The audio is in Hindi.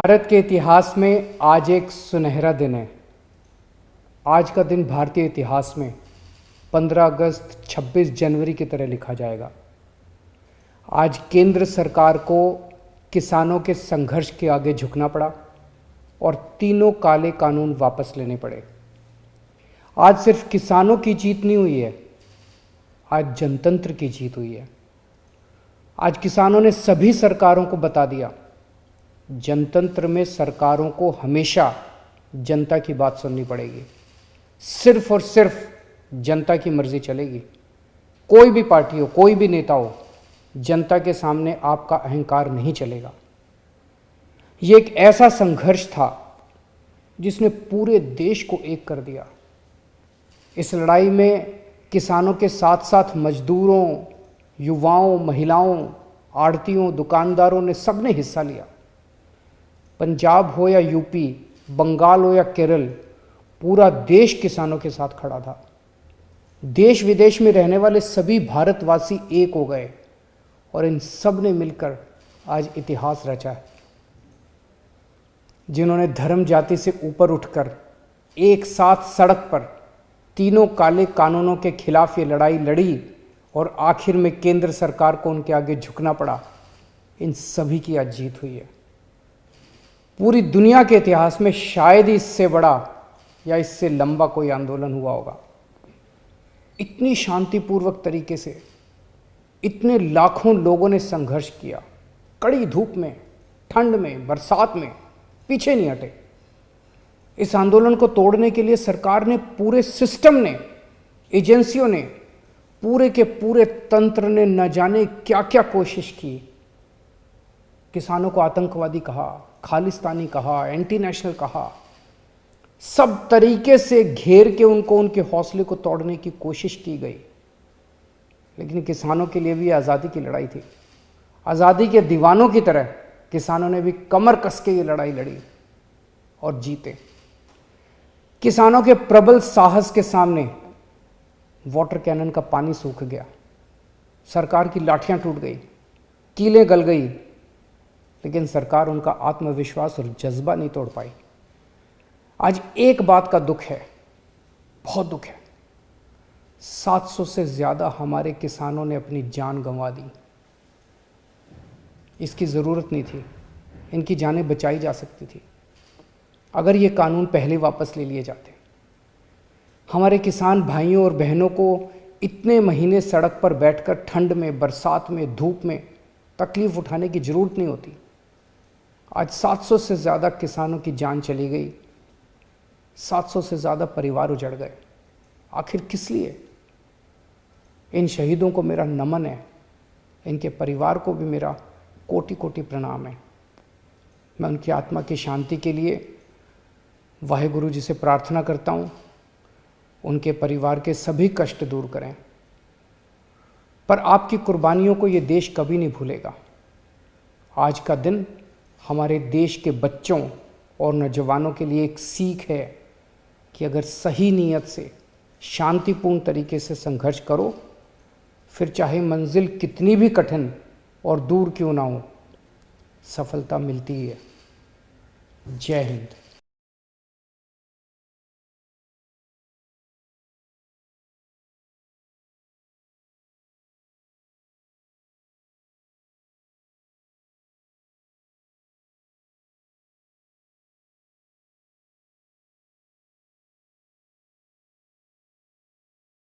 भारत के इतिहास में आज एक सुनहरा दिन है। आज का दिन भारतीय इतिहास में 15 अगस्त 26 जनवरी की तरह लिखा जाएगा। आज केंद्र सरकार को किसानों के संघर्ष के आगे झुकना पड़ा और तीनों काले कानून वापस लेने पड़े। आज सिर्फ किसानों की जीत नहीं हुई है, आज जनतंत्र की जीत हुई है। आज किसानों ने सभी सरकारों को बता दिया, जनतंत्र में सरकारों को हमेशा जनता की बात सुननी पड़ेगी। सिर्फ और सिर्फ जनता की मर्जी चलेगी। कोई भी पार्टी हो, कोई भी नेता हो, जनता के सामने आपका अहंकार नहीं चलेगा। ये एक ऐसा संघर्ष था जिसने पूरे देश को एक कर दिया। इस लड़ाई में किसानों के साथ साथ मजदूरों, युवाओं, महिलाओं, आड़तियों, दुकानदारों ने सबने हिस्सा लिया। पंजाब हो या यूपी, बंगाल हो या केरल, पूरा देश किसानों के साथ खड़ा था। देश विदेश में रहने वाले सभी भारतवासी एक हो गए और इन सब ने मिलकर आज इतिहास रचा है। जिन्होंने धर्म जाति से ऊपर उठकर एक साथ सड़क पर तीनों काले कानूनों के खिलाफ ये लड़ाई लड़ी और आखिर में केंद्र सरकार को उनके आगे झुकना पड़ा, इन सभी की आज जीत हुई है। पूरी दुनिया के इतिहास में शायद ही इससे बड़ा या इससे लंबा कोई आंदोलन हुआ होगा। इतनी शांतिपूर्वक तरीके से इतने लाखों लोगों ने संघर्ष किया, कड़ी धूप में, ठंड में, बरसात में, पीछे नहीं हटे। इस आंदोलन को तोड़ने के लिए सरकार ने, पूरे सिस्टम ने, एजेंसियों ने, पूरे के पूरे तंत्र ने न जाने क्या क्या कोशिश की। किसानों को आतंकवादी कहा, खालिस्तानी कहा, एंटी नेशनल कहा, सब तरीके से घेर के उनको, उनके हौसले को तोड़ने की कोशिश की गई। लेकिन किसानों के लिए भी आज़ादी की लड़ाई थी। आज़ादी के दीवानों की तरह किसानों ने भी कमर कस के ये लड़ाई लड़ी और जीते। किसानों के प्रबल साहस के सामने वाटर कैनन का पानी सूख गया, सरकार की लाठियां टूट गई, कीलें गल गई, लेकिन सरकार उनका आत्मविश्वास और जज्बा नहीं तोड़ पाई। आज एक बात का दुख है, बहुत दुख है, 700 से ज़्यादा हमारे किसानों ने अपनी जान गंवा दी। इसकी ज़रूरत नहीं थी, इनकी जानें बचाई जा सकती थी अगर ये कानून पहले वापस ले लिए जाते। हमारे किसान भाइयों और बहनों को इतने महीने सड़क पर बैठकर ठंड में, बरसात में, धूप में तकलीफ़ उठाने की ज़रूरत नहीं होती। आज 700 से ज़्यादा किसानों की जान चली गई, 700 से ज़्यादा परिवार उजड़ गए। आखिर किस लिए? इन शहीदों को मेरा नमन है, इनके परिवार को भी मेरा कोटि कोटि प्रणाम है। मैं उनकी आत्मा की शांति के लिए वाहेगुरु जी से प्रार्थना करता हूँ, उनके परिवार के सभी कष्ट दूर करें। पर आपकी कुर्बानियों को ये देश कभी नहीं भूलेगा। आज का दिन हमारे देश के बच्चों और नौजवानों के लिए एक सीख है कि अगर सही नीयत से, शांतिपूर्ण तरीके से संघर्ष करो, फिर चाहे मंजिल कितनी भी कठिन और दूर क्यों ना हो, सफलता मिलती ही है। जय हिंद।